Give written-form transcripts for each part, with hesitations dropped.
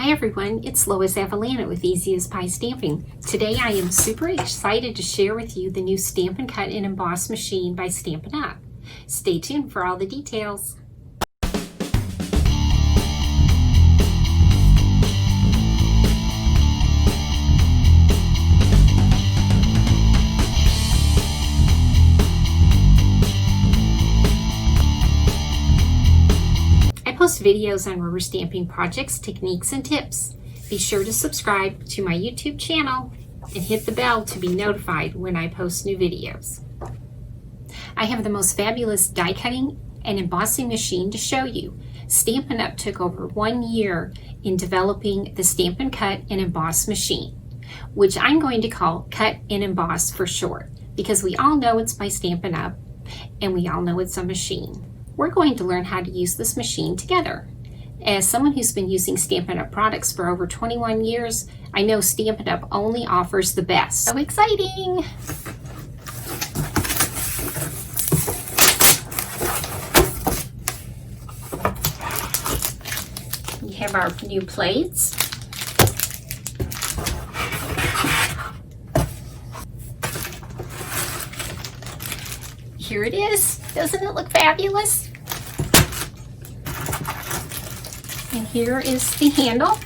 Hi everyone, it's Lois Avellanet with Easy as Pie Stamping. Today I am super excited to share with you the new Stampin' Cut and Emboss machine by Stampin' Up. Stay tuned for all the details. Post videos on rubber stamping projects, techniques, and tips. Be sure to subscribe to my YouTube channel and hit the bell to be notified when I post new videos. I have the most fabulous die cutting and embossing machine to show you. Stampin' Up took over 1 year in developing the Stampin' Cut and Emboss machine, which I'm going to call Cut and Emboss for short, because we all know it's by Stampin' Up and we all know it's a machine. We're going to learn how to use this machine together. As someone who's been using Stampin' Up products for over 21 years, I know Stampin' Up only offers the best. So exciting! We have our new plates. Here it is. Doesn't it look fabulous? And here is the handle.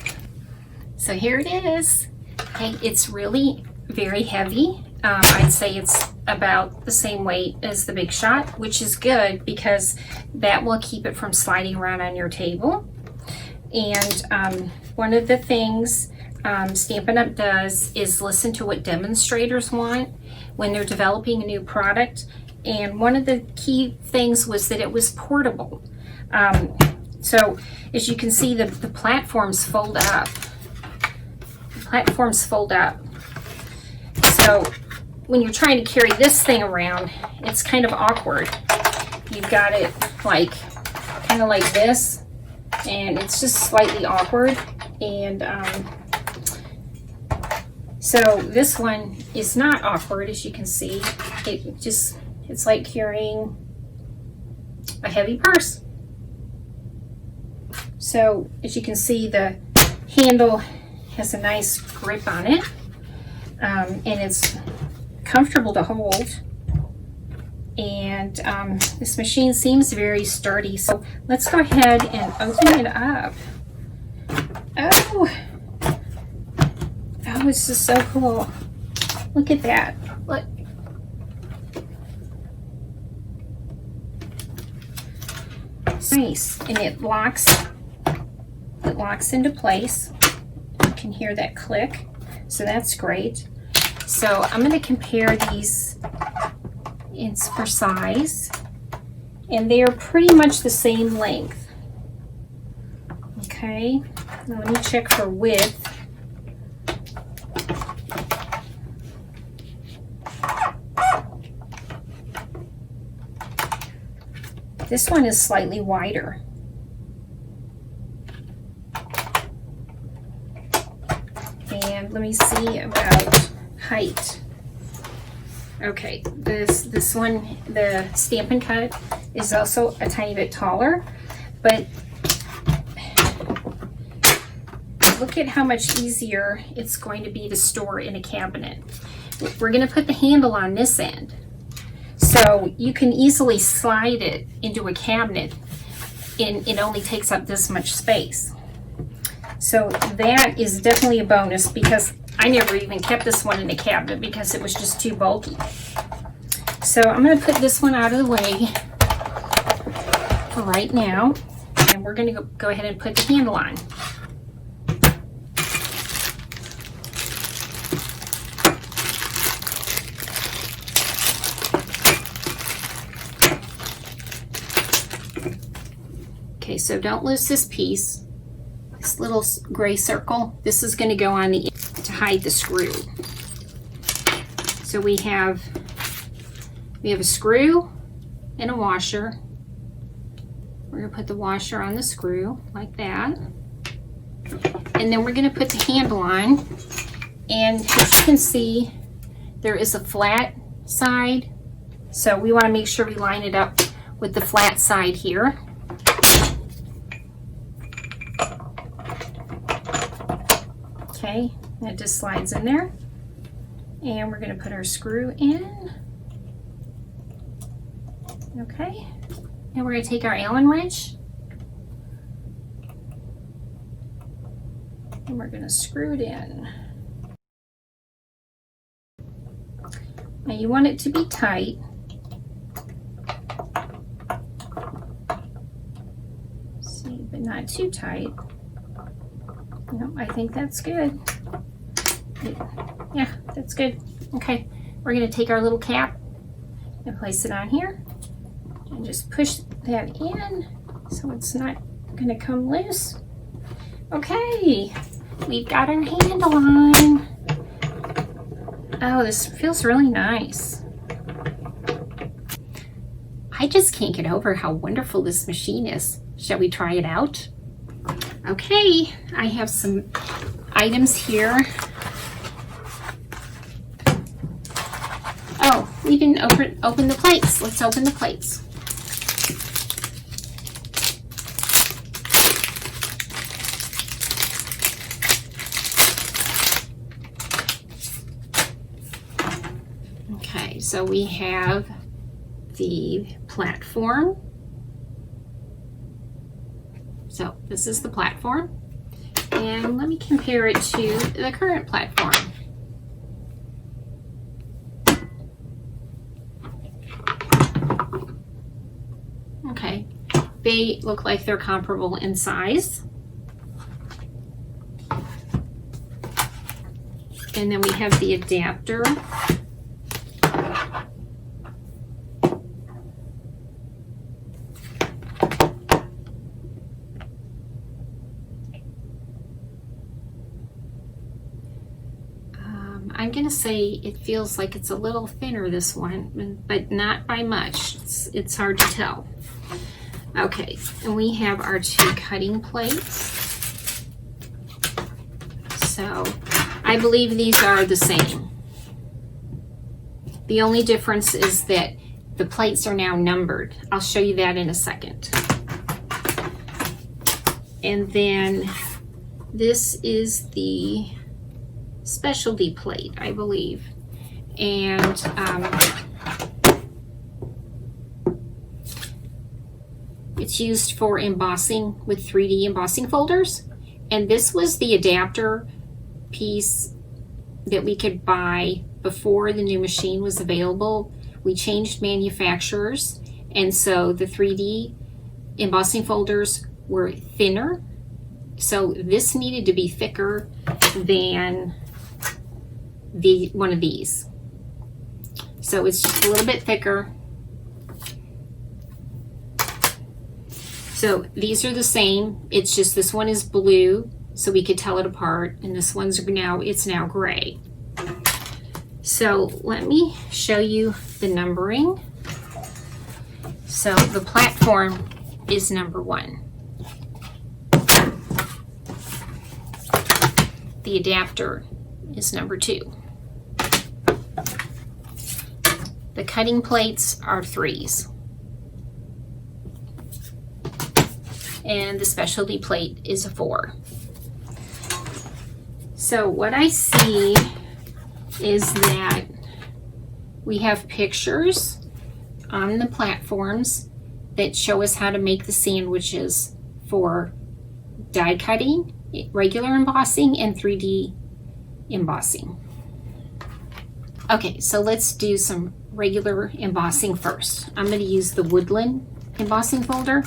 So here it is. Okay, it's really very heavy. I'd say it's about the same weight as the Big Shot, which is good because that will keep it from sliding around on your table. And one of the things Stampin' Up does is listen to what demonstrators want when they're developing a new product. And one of the key things was that it was portable. So as you can see, the platforms fold up. The platforms fold up. So when you're trying to carry this thing around, it's kind of awkward. You've got it like kind of like this, and it's just slightly awkward. And so this one is not awkward, as you can see. It's like carrying a heavy purse. So as you can see, the handle has a nice grip on it, and it's comfortable to hold. And this machine seems very sturdy. So let's go ahead and open it up. Oh, it's just so cool. Look at that. Look. Nice, and it locks into place. You can hear that click, so that's great. So I'm going to compare these for size, and they are pretty much the same length. Okay, now let me check for width. This one is slightly wider. And let me see about height. Okay, this one, the Stampin' Cut, is also a tiny bit taller, but look at how much easier it's going to be to store in a cabinet. We're going to put the handle on this end, so you can easily slide it into a cabinet, and it only takes up this much space. So that is definitely a bonus, because I never even kept this one in a cabinet because it was just too bulky. So I'm going to put this one out of the way for right now, and we're going to go ahead and put the handle on. Okay, so don't lose this piece. This little gray circle, this is going to go on the end to hide the screw. So we have a screw and a washer. We're going to put the washer on the screw like that. And then we're going to put the handle on. And as you can see, there is a flat side. So we want to make sure we line it up with the flat side here. Okay, that just slides in there. And we're going to put our screw in. Okay, and we're going to take our Allen wrench and we're going to screw it in. Now you want it to be tight. See, but not too tight. No, I think that's good. Yeah, that's good. Okay, we're going to take our little cap and place it on here and just push that in so it's not going to come loose. Okay, we've got our handle on. Oh, this feels really nice. I just can't get over how wonderful this machine is. Shall we try it out? Okay, I have some items here. Oh, we didn't open the plates. Let's open the plates. Okay, so we have the platform. So this is the platform. And let me compare it to the current platform. Okay, they look like they're comparable in size. And then we have the adapter. I'm gonna say it feels like it's a little thinner, this one, but not by much. It's hard to tell. Okay, and we have our two cutting plates. So I believe these are the same. The only difference is that the plates are now numbered. I'll show you that in a second. And then this is the specialty plate, I believe. And it's used for embossing with 3D embossing folders. And this was the adapter piece that we could buy before the new machine was available. We changed manufacturers, and so the 3D embossing folders were thinner. So this needed to be thicker than one of these. So it's just a little bit thicker. So these are the same. It's just this one is blue, so we could tell it apart, and this one's now gray. So let me show you the numbering. So the platform is number 1. The adapter is number 2. The cutting plates are 3s. And the specialty plate is a 4. So what I see is that we have pictures on the platforms that show us how to make the sandwiches for die cutting, regular embossing, and 3D embossing. Okay, so let's do some regular embossing first. I'm going to use the Woodland embossing folder.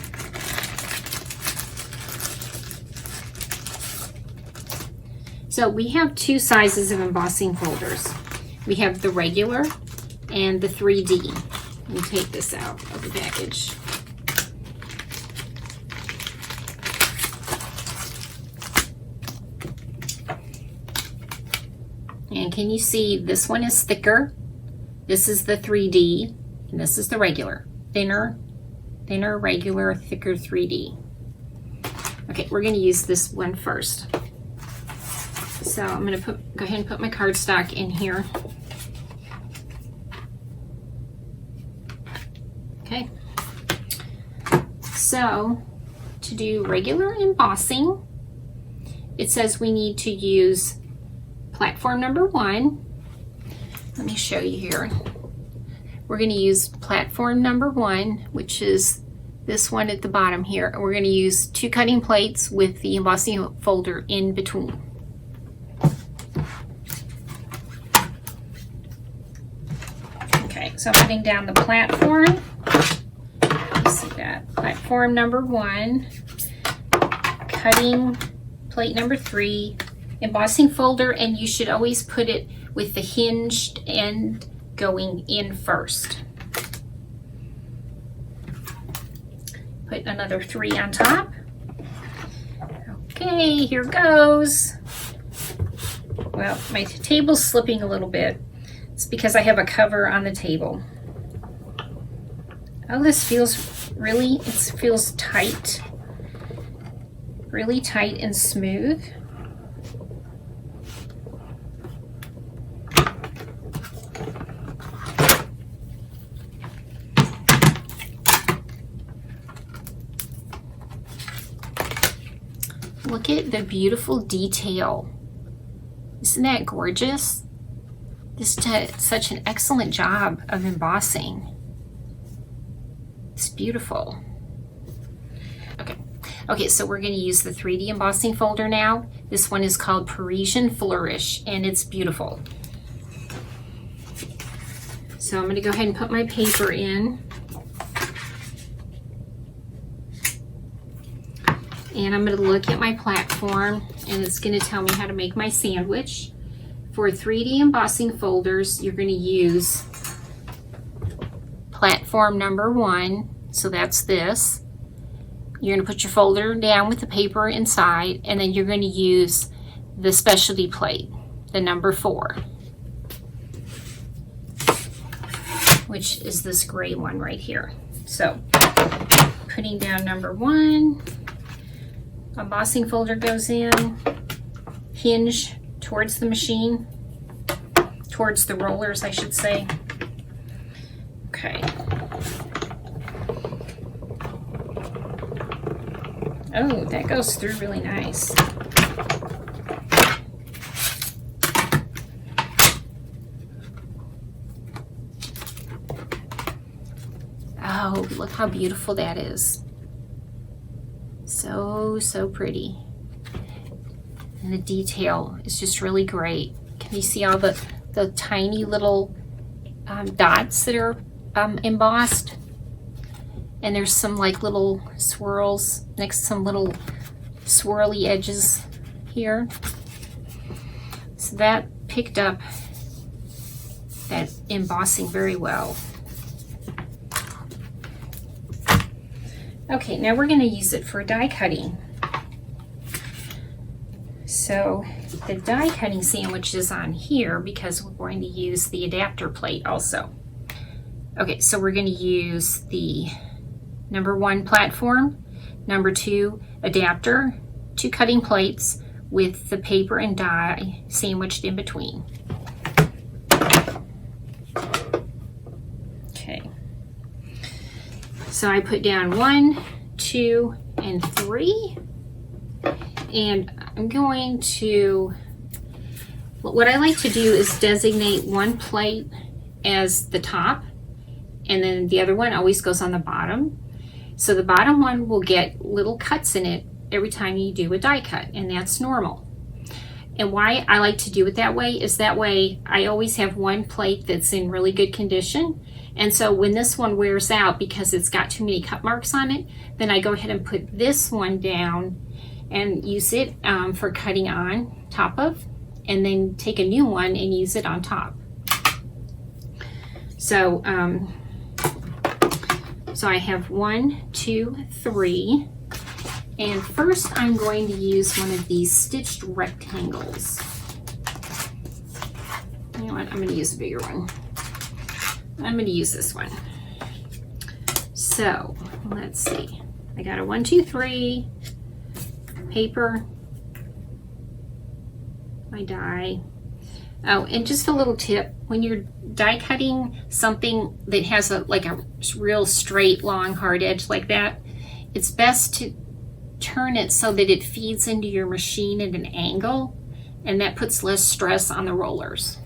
So we have 2 sizes of embossing folders. We have the regular and the 3D. Let me take this out of the package. And can you see this one is thicker? This is the 3D, and this is the regular. Thinner, regular, thicker 3D. Okay, we're going to use this one first. So I'm going to go ahead and put my cardstock in here. Okay. So to do regular embossing, it says we need to use platform number 1. Let me show you here. We're going to use platform number 1, which is this one at the bottom here. And we're going to use 2 cutting plates with the embossing folder in between. Okay, so I'm putting down the platform. Let's see that. Platform number 1, cutting plate number 3, embossing folder, and you should always put it with the hinged end going in first. Put another 3 on top. Okay, here goes. Well, my table's slipping a little bit. It's because I have a cover on the table. Oh, this feels really, it feels tight. Really tight and smooth. Look at the beautiful detail. Isn't that gorgeous? This did such an excellent job of embossing. It's beautiful. Okay, so we're going to use the 3D embossing folder now. This one is called Parisian Flourish, and it's beautiful. So I'm going to go ahead and put my paper in. And I'm going to look at my platform, and it's going to tell me how to make my sandwich. For 3D embossing folders, you're going to use platform number 1, so that's this. You're going to put your folder down with the paper inside, and then you're going to use the specialty plate, the number 4, which is this gray one right here. So, putting down number 1. Embossing folder goes in, hinge towards the machine, towards the rollers, I should say. Okay. Oh, that goes through really nice. Oh, look how beautiful that is. So pretty. And the detail is just really great. Can you see all the tiny little dots that are embossed? And there's some like little swirls next to some little swirly edges here. So that picked up that embossing very well. Okay, now we're going to use it for die cutting. So the die cutting sandwich is on here because we're going to use the adapter plate also. Okay, so we're going to use the number 1 platform, number 2 adapter, 2 cutting plates with the paper and die sandwiched in between. Okay. So I put down 1, 2, and 3, and I'm going to, what I like to do is designate one plate as the top, and then the other one always goes on the bottom. So the bottom one will get little cuts in it every time you do a die cut, and that's normal. And why I like to do it that way is that way I always have one plate that's in really good condition. And so when this one wears out because it's got too many cut marks on it, then I go ahead and put this one down and use it for cutting on top of, and then take a new one and use it on top. So, so I have 1, 2, 3. And first I'm going to use one of these stitched rectangles. You know what, I'm going to use a bigger one. I'm going to use this one. So let's see. I got a 1, 2, 3 paper, my die. Oh, and just a little tip, when you're die cutting something that has like a real straight, long, hard edge like that, it's best to turn it so that it feeds into your machine at an angle and that puts less stress on the rollers.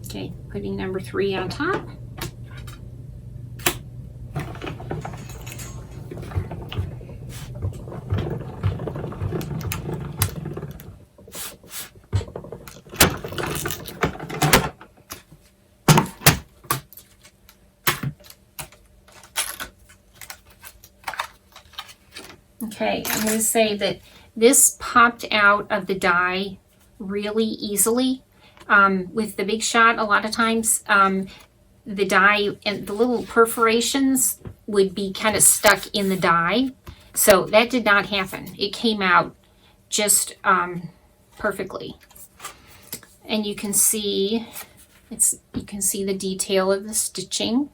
Okay, putting number 3 on top. Okay, I'm going to say that this popped out of the die really easily. With the Big Shot, a lot of times the die and the little perforations would be kind of stuck in the die. So that did not happen. It came out just perfectly. And you can see the detail of the stitching.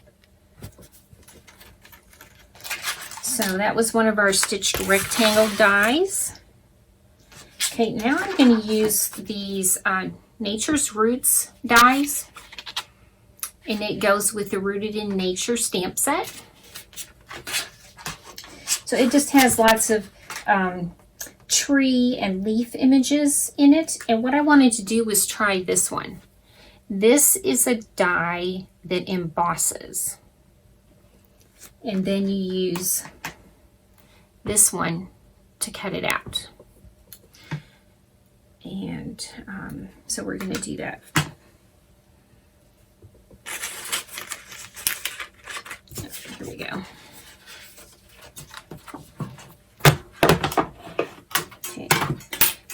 So that was one of our stitched rectangle dies. Okay, now I'm going to use these Nature's Roots dies, and it goes with the Rooted in Nature stamp set. So it just has lots of tree and leaf images in it, and what I wanted to do was try this one. This is a die that embosses, and then you use this one to cut it out. And so we're going to do that. Here we go. Okay,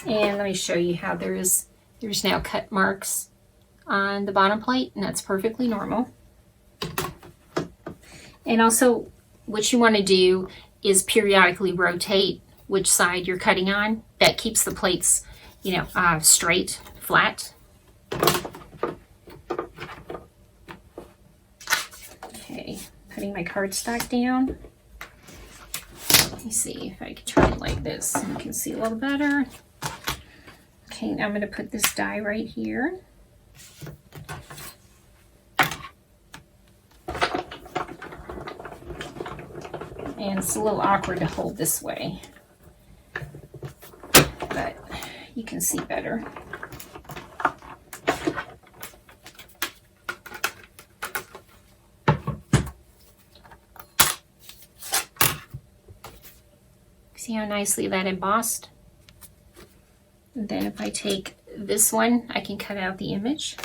and let me show you how there's now cut marks on the bottom plate, and that's perfectly normal. And also, what you want to do is periodically rotate which side you're cutting on. That keeps the plates, you know, straight, flat. Okay, putting my cardstock down. Let me see if I can try it like this so you can see a little better. Okay, now I'm going to put this die right here. And it's a little awkward to hold this way, but you can see better. See how nicely that embossed? And then if I take this one, I can cut out the image.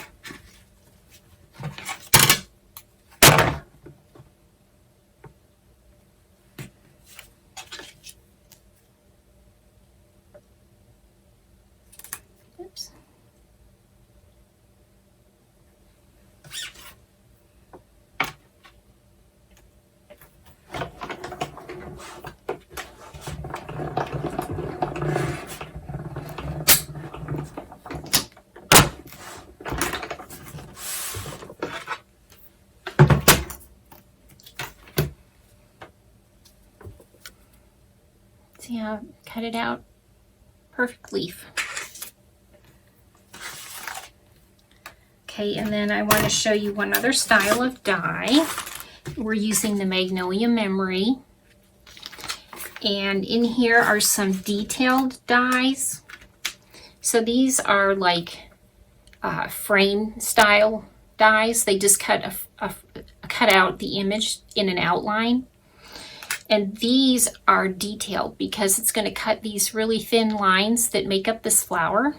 Oops. See how I cut it out? Perfect leaf. Okay, and then I want to show you one other style of die. We're using the Magnolia Memory. And in here are some detailed dies. So these are like frame style dies. They just cut out the image in an outline. And these are detailed because it's going to cut these really thin lines that make up this flower.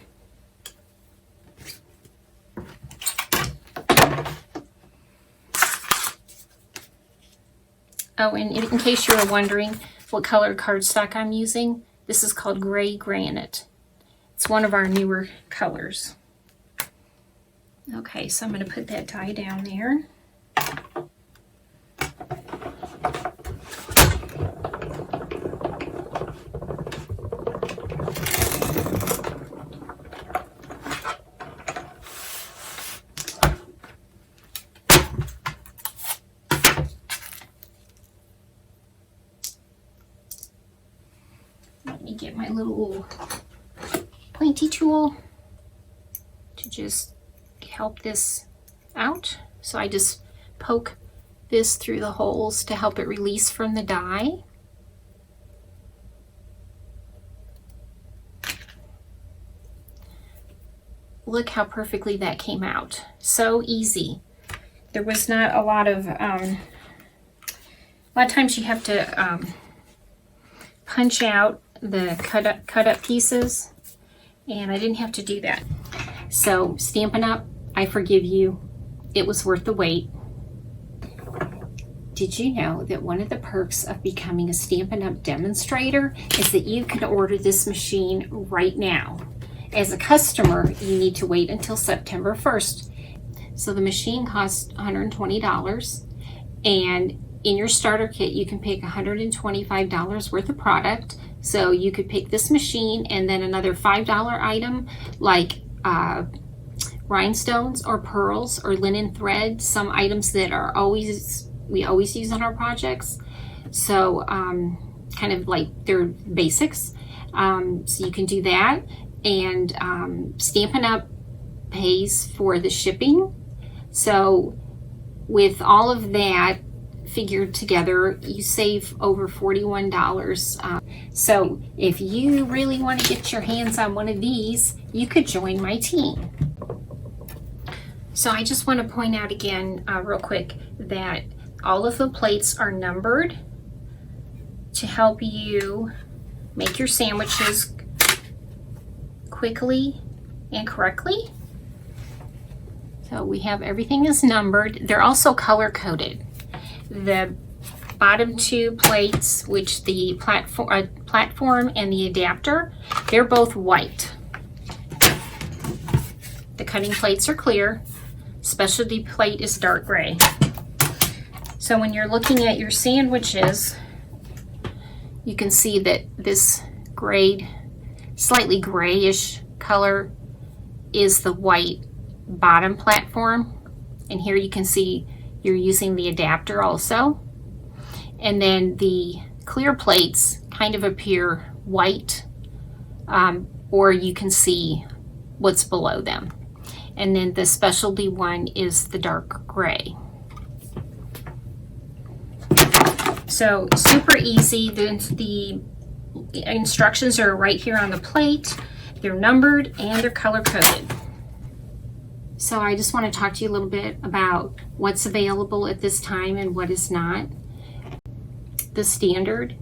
Oh, and in case you were wondering what color cardstock I'm using, this is called Gray Granite. It's one of our newer colors. Okay, so I'm going to put that die down there. Let me get my little pointy tool to just help this out. So I just poke this through the holes to help it release from the die. Look how perfectly that came out. So easy. There was not a lot of times you have to punch out the cut up pieces, and I didn't have to do that. So Stampin' Up, I forgive you. It was worth the wait. Did you know that one of the perks of becoming a Stampin' Up demonstrator is that you can order this machine right now? As a customer, you need to wait until September 1st. So the machine costs $120, and in your starter kit, you can pick $125 worth of product. So you could pick this machine and then another $5 item like rhinestones or pearls or linen thread, some items that are we always use on our projects. So kind of like they're basics. So you can do that. And Stampin' Up pays for the shipping. So with all of that figured together, you save over $41. So if you really want to get your hands on one of these, you could join my team. So I just want to point out again real quick that all of the plates are numbered to help you make your sandwiches quickly and correctly. So we have everything is numbered. They're also color coded. The bottom two plates, which the platform and the adapter, they're both white. The cutting plates are clear. Specialty plate is dark gray. So when you're looking at your sandwiches, you can see that this grayed, slightly grayish color is the white bottom platform. And here you can see you're using the adapter also. And then the clear plates kind of appear white, or you can see what's below them. And then the specialty one is the dark gray. So super easy. The instructions are right here on the plate. They're numbered and they're color coded. So I just want to talk to you a little bit about what's available at this time and what is not. The standard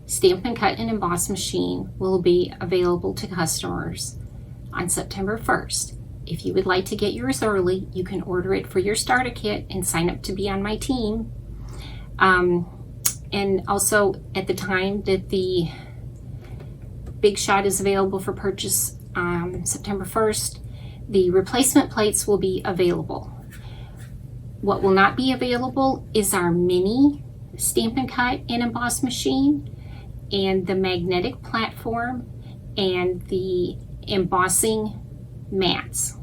Stampin' Cut and Emboss machine will be available to customers on September 1st. If you would like to get yours early, you can order it for your starter kit and sign up to be on my team. And also at the time that the Big Shot is available for purchase September 1st, the replacement plates will be available. What will not be available is our mini Stampin' Cut and Emboss machine and the magnetic platform and the embossing mats.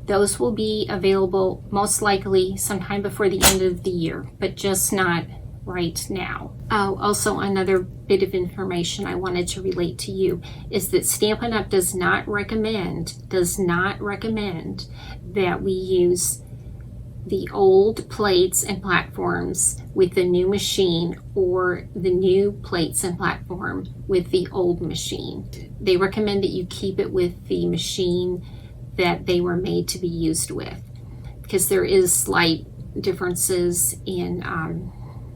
Those will be available most likely sometime before the end of the year, but just not right now. Oh, also another bit of information I wanted to relate to you is that Stampin' Up does not recommend that we use the old plates and platforms with the new machine or the new plates and platform with the old machine. They recommend that you keep it with the machine that they were made to be used with, because there is slight differences in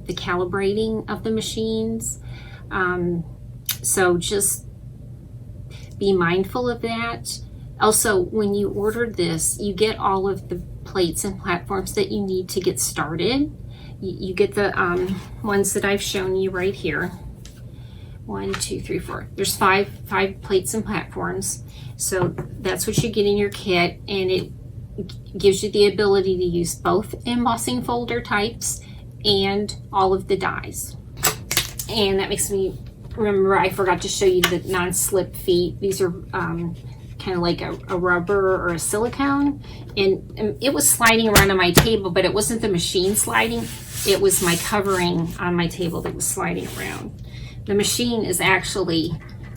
the calibrating of the machines. So just be mindful of that. Also, when you order this, you get all of the plates and platforms that you need to get started. You get the ones that I've shown you right here. 1, 2, 3, 4. There's five plates and platforms. So that's what you get in your kit, and it gives you the ability to use both embossing folder types and all of the dies. And that makes me remember I forgot to show you the non-slip feet. These are kind of like a rubber or a silicone, and it was sliding around on my table, but it wasn't the machine sliding, it was my covering on my table that was sliding around. The machine is actually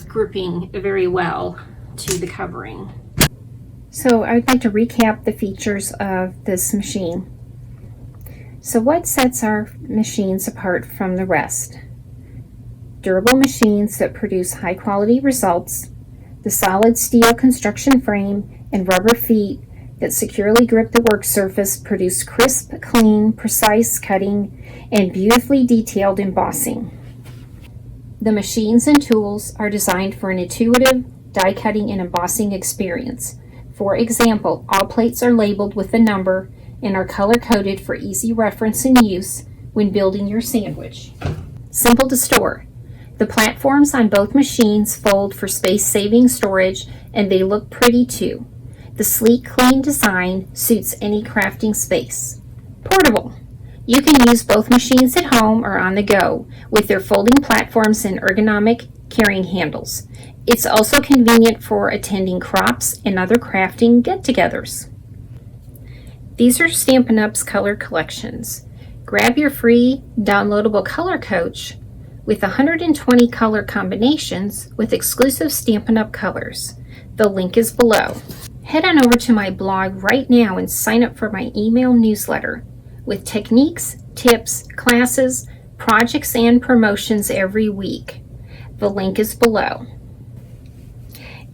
gripping very well to the covering. So I'd like to recap the features of this machine. So what sets our machines apart from the rest? Durable machines that produce high quality results, the solid steel construction frame and rubber feet that securely grip the work surface produce crisp, clean, precise cutting and beautifully detailed embossing. The machines and tools are designed for an intuitive die cutting and embossing experience. For example, all plates are labeled with a number and are color-coded for easy reference and use when building your sandwich. Simple to store. The platforms on both machines fold for space-saving storage, and they look pretty too. The sleek, clean design suits any crafting space. Portable. You can use both machines at home or on the go with their folding platforms and ergonomic carrying handles. It's also convenient for attending crops and other crafting get-togethers. These are Stampin' Up's color collections. Grab your free downloadable color coach with 120 color combinations with exclusive Stampin' Up colors. The link is below. Head on over to my blog right now and sign up for my email newsletter with techniques, tips, classes, projects, and promotions every week. The link is below.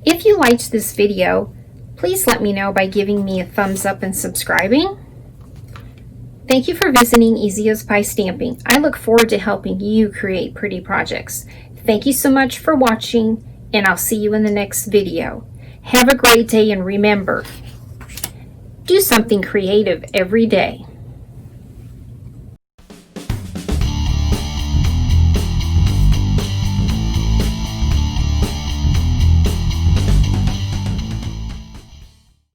If you liked this video, please let me know by giving me a thumbs up and subscribing. Thank you for visiting Easy as Pie Stamping. I look forward to helping you create pretty projects. Thank you so much for watching, and I'll see you in the next video. Have a great day, and remember, do something creative every day.